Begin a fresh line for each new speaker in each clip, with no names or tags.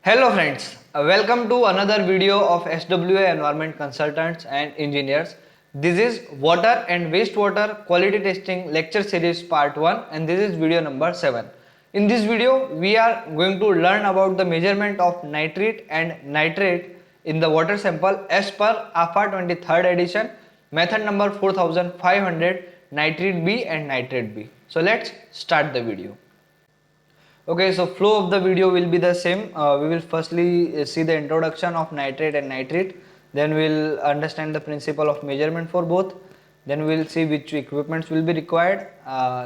Hello friends, welcome to another video of SWA Environment Consultants and Engineers. This is Water and Wastewater Quality Testing Lecture Series Part 1 and this is video number 7. In this video, we are going to learn about the measurement of nitrate and nitrate in the water sample as per AFA 23rd edition, method number 4500, nitrate B and nitrate B. So let's start the video. Okay, so flow of the video will be the same. We will firstly see the introduction of nitrate and nitrate. Then we'll understand the principle of measurement for both. Then we'll see which equipments will be required.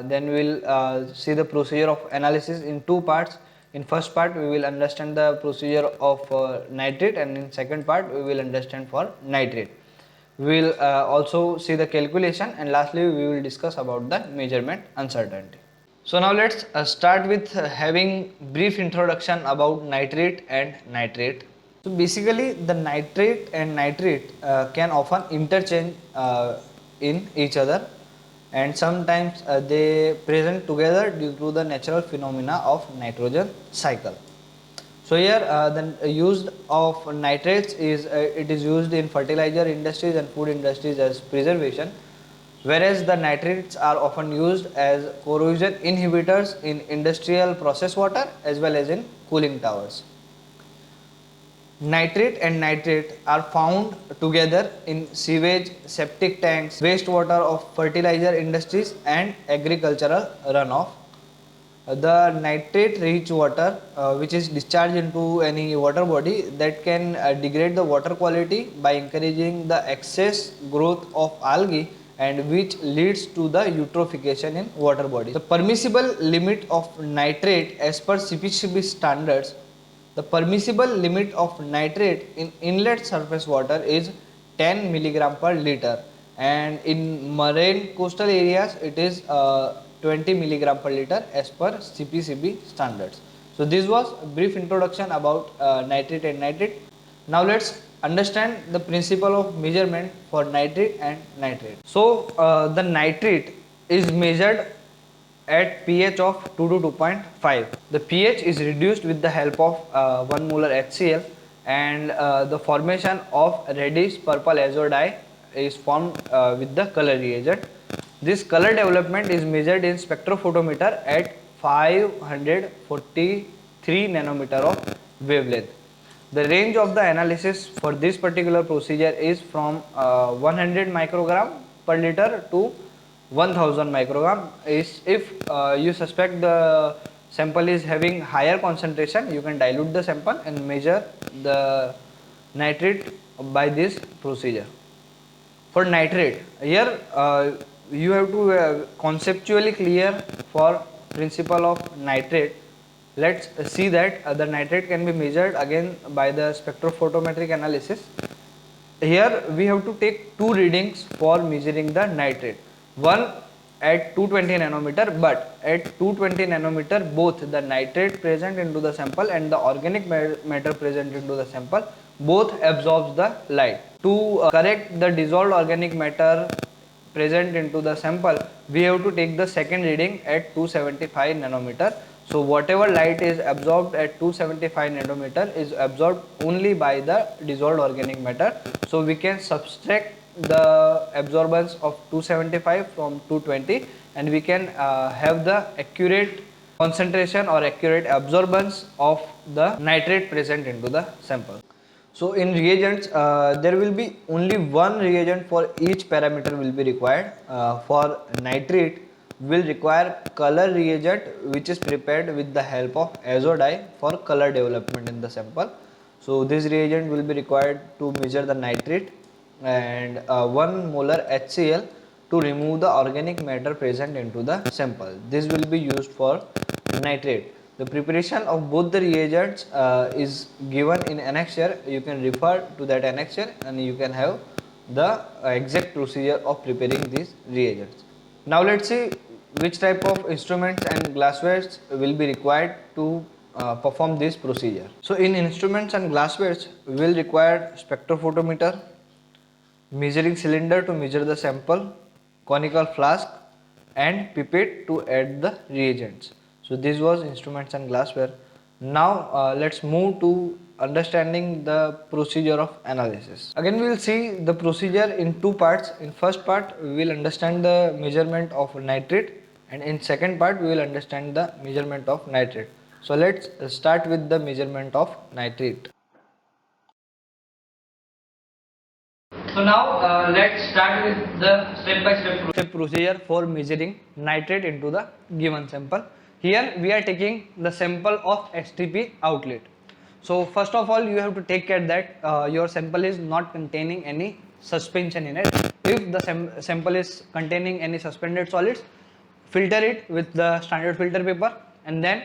Then we'll see the procedure of analysis in two parts. In first part, we will understand the procedure of nitrate, and in second part, we will understand for nitrate. We will also see the calculation, and lastly, we will discuss about the measurement uncertainty. So now let's start with having brief introduction about nitrate and nitrate. So basically the nitrate and nitrate can often interchange in each other, and sometimes they present together due to the natural phenomena of nitrogen cycle. So here the use of nitrates is it is used in fertilizer industries and food industries as preservation, whereas the nitrates are often used as corrosion inhibitors in industrial process water as well as in cooling towers. Nitrate and nitrate are found together in sewage, septic tanks, wastewater of fertilizer industries and agricultural runoff. The nitrate rich water which is discharged into any water body that can degrade the water quality by encouraging the excess growth of algae, and which leads to the eutrophication in water body. The permissible limit of nitrate as per CPCB standards, the permissible limit of nitrate in inlet surface water is 10 milligram per liter, and in marine coastal areas it is 20 milligram per liter as per CPCB standards. So this was a brief introduction about nitrate and nitrate. Now let's understand the principle of measurement for nitrate and nitrate. So the nitrate is measured at pH of 2 to 2.5. The pH is reduced with the help of 1 molar HCl, and the formation of reddish purple azo dye is formed with the color reagent. This color development is measured in spectrophotometer at 543 nanometer of wavelength. The range of the analysis for this particular procedure is from 100 microgram per liter to 1000 microgram. Is if you suspect the sample is having higher concentration, you can dilute the sample and measure the nitrate by this procedure. For nitrate, here you have to conceptually clear for principle of nitrate. Let's see that the nitrate can be measured again by the spectrophotometric analysis. Here we have to take two readings for measuring the nitrate. One at 220 nanometer, but at 220 nanometer both the nitrate present into the sample and the organic matter present into the sample both absorbs the light. To correct the dissolved organic matter present into the sample, we have to take the second reading at 275 nanometer. So whatever light is absorbed at 275 nanometer is absorbed only by the dissolved organic matter. So we can subtract the absorbance of 275 from 220, and we can have the accurate concentration or accurate absorbance of the nitrate present into the sample. So in reagents, there will be only one reagent for each parameter will be required. For nitrate, will require color reagent which is prepared with the help of azo dye for color development in the sample. So this reagent will be required to measure the nitrate, and 1 molar HCl to remove the organic matter present into the sample. This will be used for nitrate. The preparation of both the reagents is given in annexure. You can refer to that annexure and you can have the exact procedure of preparing these reagents. Now let's see which type of instruments and glasswares will be required to perform this procedure. So in instruments and glasswares, we will require spectrophotometer, measuring cylinder to measure the sample, conical flask and pipette to add the reagents. So this was instruments and glassware. Now let's move to understanding the procedure of analysis. Again we will see the procedure in two parts. In first part we will understand the measurement of nitrate, and in second part we will understand the measurement of nitrate. So let's start with the measurement of nitrate. So now let's start with the step-by-step procedure for measuring nitrate into the given sample. Here we are taking the sample of STP outlet. So first of all you have to take care that your sample is not containing any suspension in it. If the sample is containing any suspended solids, filter it with the standard filter paper and then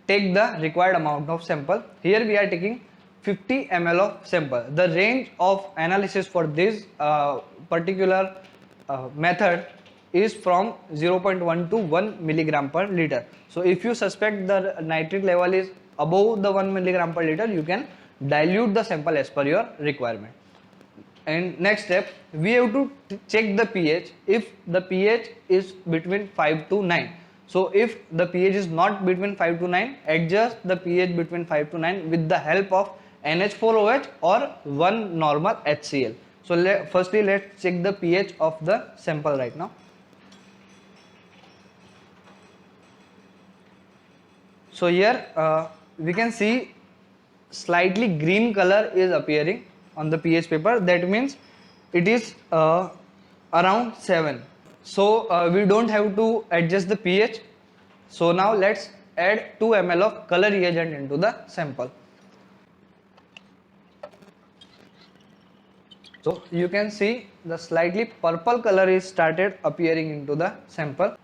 take the required amount of sample. Here we are taking 50 ml of sample. The range of analysis for this particular method is from 0.1 to 1 milligram per liter. So if you suspect the nitrate level is above the 1 milligram per liter, you can dilute the sample as per your requirement. And next step, we have to check the pH. If the pH is between 5 to 9, so if the pH is not between 5 to 9, adjust the pH between 5 to 9 with the help of NH4OH or 1 normal HCl. So firstly let's check the pH of the sample right now. So here we can see slightly green color is appearing on the pH paper. That means it is around 7. So we don't have to adjust the pH. So now let's add 2 ml of color reagent into the sample. So you can see the slightly purple color is started appearing into the sample.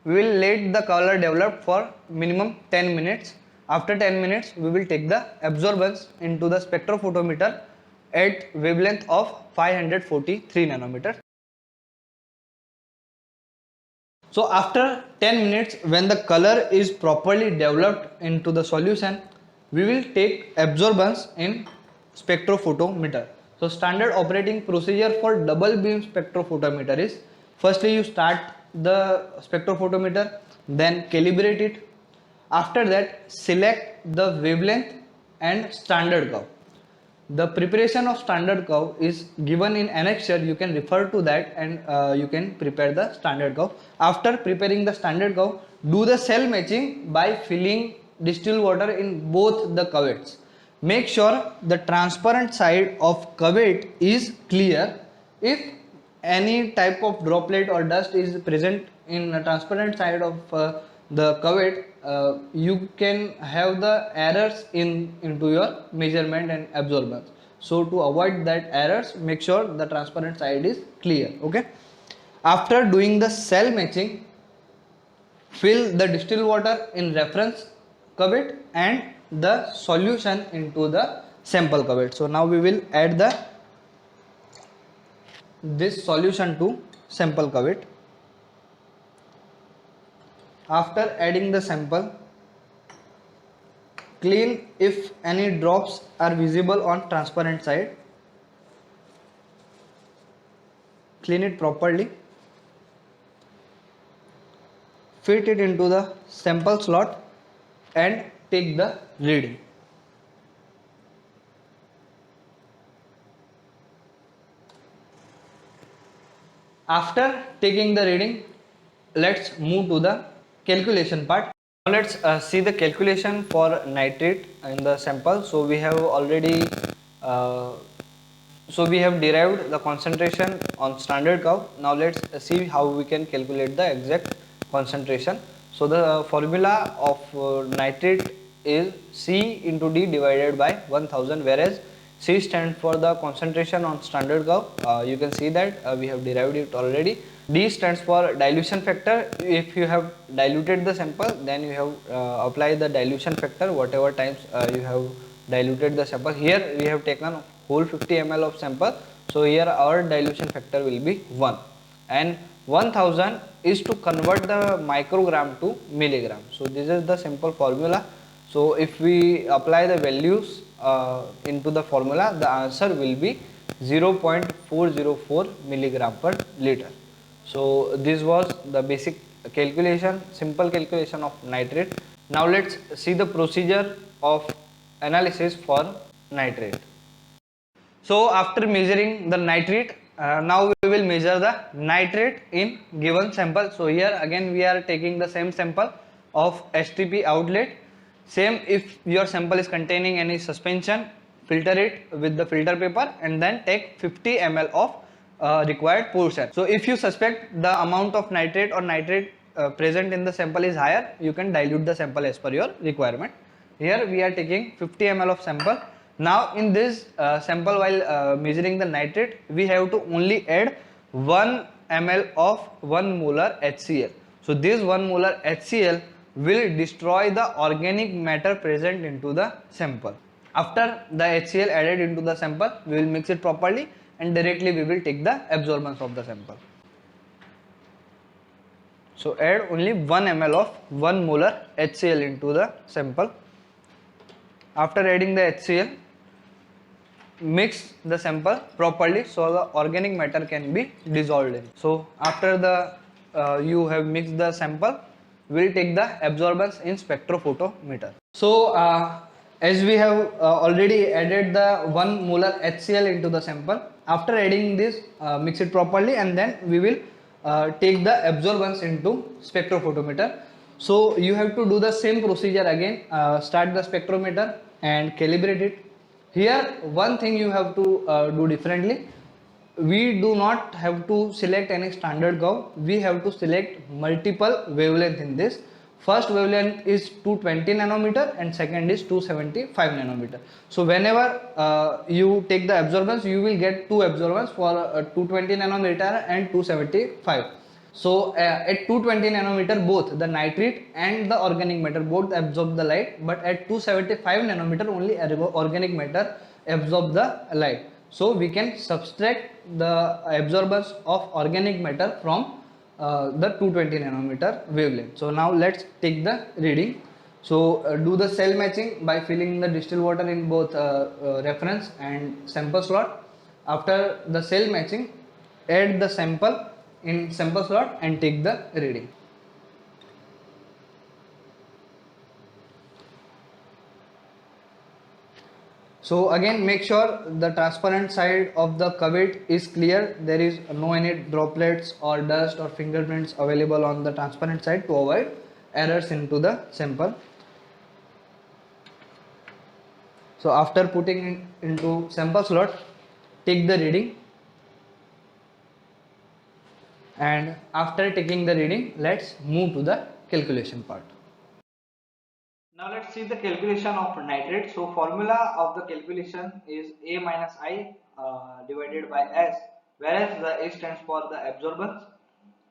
We will let the color develop for minimum 10 minutes. After 10 minutes we will take the absorbance into the spectrophotometer at wavelength of 543 nanometer. So after 10 minutes, when the color is properly developed into the solution, we will take absorbance in spectrophotometer. So standard operating procedure for double beam spectrophotometer is, firstly you start the spectrophotometer, then calibrate it. After that select the wavelength and standard curve. The preparation of standard curve is given in annexure. You can refer to that and you can prepare the standard curve. After preparing the standard curve, do the cell matching by filling distilled water in both the cuvettes. Make sure the transparent side of cuvette is clear. If any type of droplet or dust is present in a transparent side of the cuvette, you can have the errors into your measurement and absorbance. So to avoid that errors, make sure the transparent side is clear. Okay. After doing the cell matching, fill the distilled water in reference cuvette and the solution into the sample cuvette. So now we will add this solution to sample cuvette. After adding the sample, clean if any drops are visible on transparent side. Clean it properly. Fit it into the sample slot and take the reading. After taking the reading, let's move to the calculation part. Now let's see the calculation for nitrate in the sample. So we have already we have derived the concentration on standard curve. Now let's see how we can calculate the exact concentration. So the formula of nitrate is C into D divided by 1000, whereas C stands for the concentration on standard curve. You can see that we have derived it already. D stands for dilution factor. If you have diluted the sample, then you have applied the dilution factor whatever times you have diluted the sample. Here we have taken whole 50 ml of sample, so here our dilution factor will be 1, and 1000 is to convert the microgram to milligram. So this is the simple formula. So if we apply the values into the formula, the answer will be 0.404 milligram per liter. So this was the basic calculation, simple calculation of nitrate. Now let's see the procedure of analysis for nitrate. So after measuring the nitrate, now we will measure the nitrate in given sample. So here again we are taking the same sample of STP outlet. Same, if your sample is containing any suspension, filter it with the filter paper and then take 50 ml of required portion. So if you suspect the amount of nitrate or nitrate present in the sample is higher, you can dilute the sample as per your requirement. Here we are taking 50 ml of sample. Now in this sample, while measuring the nitrate, we have to only add 1 ml of 1 molar HCl. So this 1 molar HCl will destroy the organic matter present into the sample. After the HCl added into the sample, we will mix it properly and directly we will take the absorbance of the sample. So add only 1 ml of 1 molar HCl into the sample. After adding the HCl, mix the sample properly so the organic matter can be dissolved in. So after the you have mixed the sample, we will take the absorbance in spectrophotometer. So as we have already added the 1 molar HCl into the sample, after adding this, mix it properly and then we will take the absorbance into spectrophotometer. So you have to do the same procedure again, start the spectrometer and calibrate it. Here one thing you have to do differently. We do not have to select any standard curve. We have to select multiple wavelength in this. First wavelength is 220 nanometer and second is 275 nanometer. So whenever you take the absorbance, you will get two absorbance for 220 nanometer and 275. So at 220 nanometer, both the nitrate and the organic matter both absorb the light, but at 275 nanometer only organic matter absorb the light. So we can subtract the absorbance of organic matter from the 220 nanometer wavelength. So now let's take the reading. So do the cell matching by filling the distilled water in both reference and sample slot. After the cell matching, add the sample in sample slot and take the reading. So again, make sure the transparent side of the cuvette is clear. There is no any droplets or dust or fingerprints available on the transparent side to avoid errors into the sample. So after putting it into sample slot, take the reading, and after taking the reading, let's move to the calculation part. Now let's see the calculation of nitrate. So formula of the calculation is A minus I divided by S, whereas the A stands for the absorbance,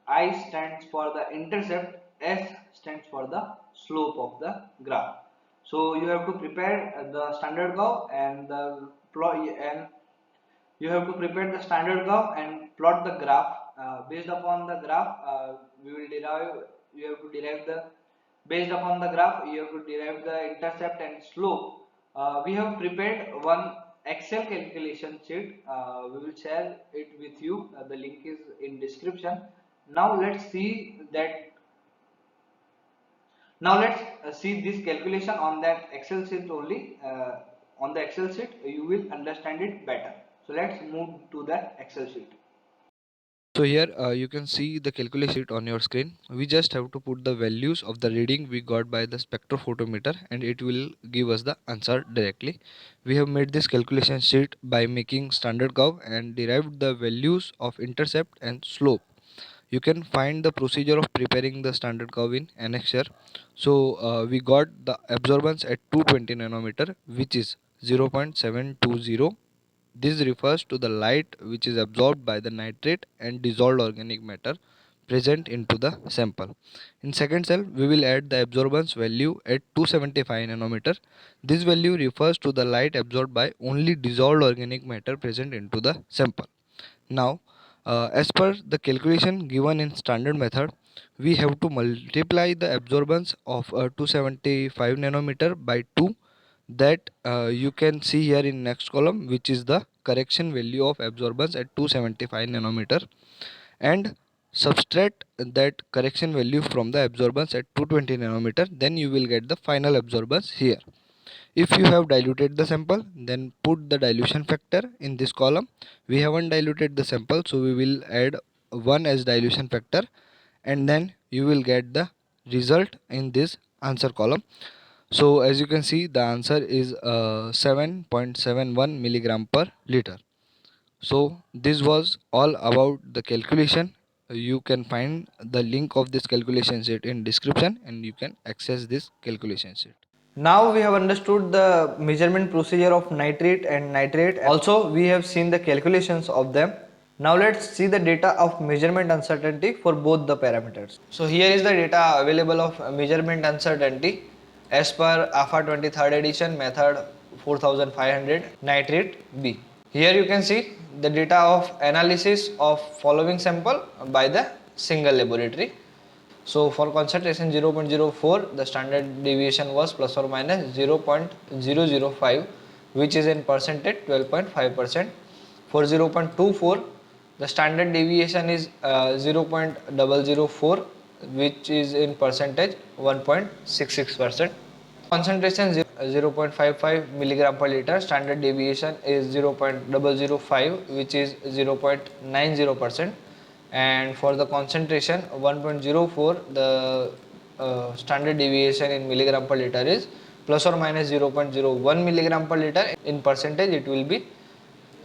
I stands for the intercept, S stands for the slope of the graph. So you have to prepare the standard curve and the plot, and you have to prepare the standard curve and plot the graph. Based upon the graph, we will derive. You have to derive the based upon the graph. You have to derive the intercept and slope. We have prepared one Excel calculation sheet. We will share it with you. The link is in description. Now let's see that. Now let's see this calculation on that Excel sheet only. On the Excel sheet, you will understand it better. So let's move to the Excel sheet.
So here you can see the calculation sheet on your screen. We just have to put the values of the reading we got by the spectrophotometer and it will give us the answer directly. We have made this calculation sheet by making standard curve and derived the values of intercept and slope. You can find the procedure of preparing the standard curve in annexure. So we got the absorbance at 220 nanometer, which is 0.720. This refers to the light which is absorbed by the nitrate and dissolved organic matter present into the sample. In second cell, we will add the absorbance value at 275 nanometer. This value refers to the light absorbed by only dissolved organic matter present into the sample. Now, as per the calculation given in standard method, we have to multiply the absorbance of 275 nanometer by 2, that you can see here in next column, which is the correction value of absorbance at 275 nanometer, and Subtract that correction value from the absorbance at 220 nanometer, then you will get the final absorbance here. If you have diluted the sample, then put the dilution factor in this column. We haven't diluted the sample, so we will add 1 as dilution factor, and then you will get the result in this answer column. So as you can see, the answer is 7.71 milligram per liter. So this was all about the calculation. You can find the link of this calculation sheet in description, and you can access this calculation sheet.
Now we have understood the measurement procedure of nitrate and nitrate. Also, we have seen the calculations of them. Now let's see the data of measurement uncertainty for both the parameters. So here is the data available of measurement uncertainty as per AFA 23rd edition method 4500 nitrate B. Here you can see the data of analysis of following sample by the single laboratory. So for concentration 0.04, the standard deviation was plus or minus 0.005, which is in percentage 12.5%. For 0.24, the standard deviation is 0.004, which is in percentage 1.66%. Concentration 0.55 milligram per liter, standard deviation is 0.005, which is 0.90%. And for the concentration 1.04, the standard deviation in milligram per liter is plus or minus 0.01 milligram per liter. In percentage it will be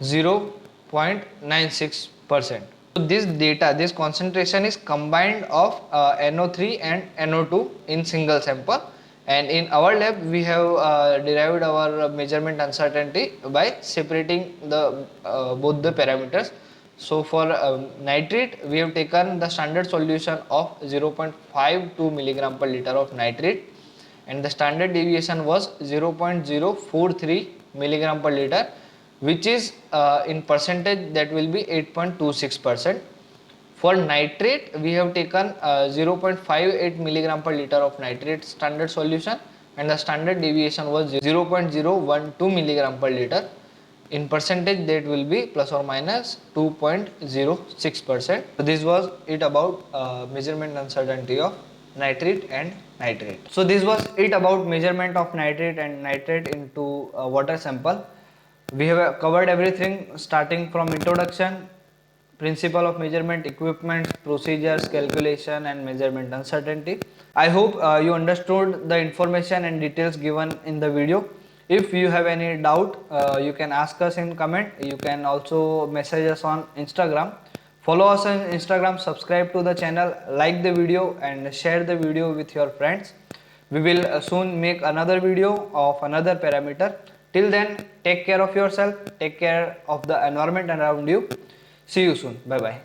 0.96%. So this data, this concentration is combined of NO3 and NO2 in single sample, and in our lab we have derived our measurement uncertainty by separating the both the parameters. So for nitrate, we have taken the standard solution of 0.52 milligram per liter of nitrate, and the standard deviation was 0.043 milligram per liter, which is in percentage that will be 8.26%. For nitrate, we have taken 0.58 milligram per liter of nitrate standard solution, and the standard deviation was 0.012 milligram per liter. In percentage that will be plus or minus 2.06%. So this was it about measurement uncertainty of nitrate and nitrate. So this was it about measurement of nitrate and nitrate into a water sample. We have covered everything starting from introduction, principle of measurement, equipment, procedures, calculation and measurement uncertainty. I hope you understood the information and details given in the video. If you have any doubt, you can ask us in comment. You can also message us on Instagram. Follow us on Instagram, subscribe to the channel, like the video and share the video with your friends. We will soon make another video of another parameter. Till then, take care of yourself, take care of the environment around you. See you soon. Bye bye.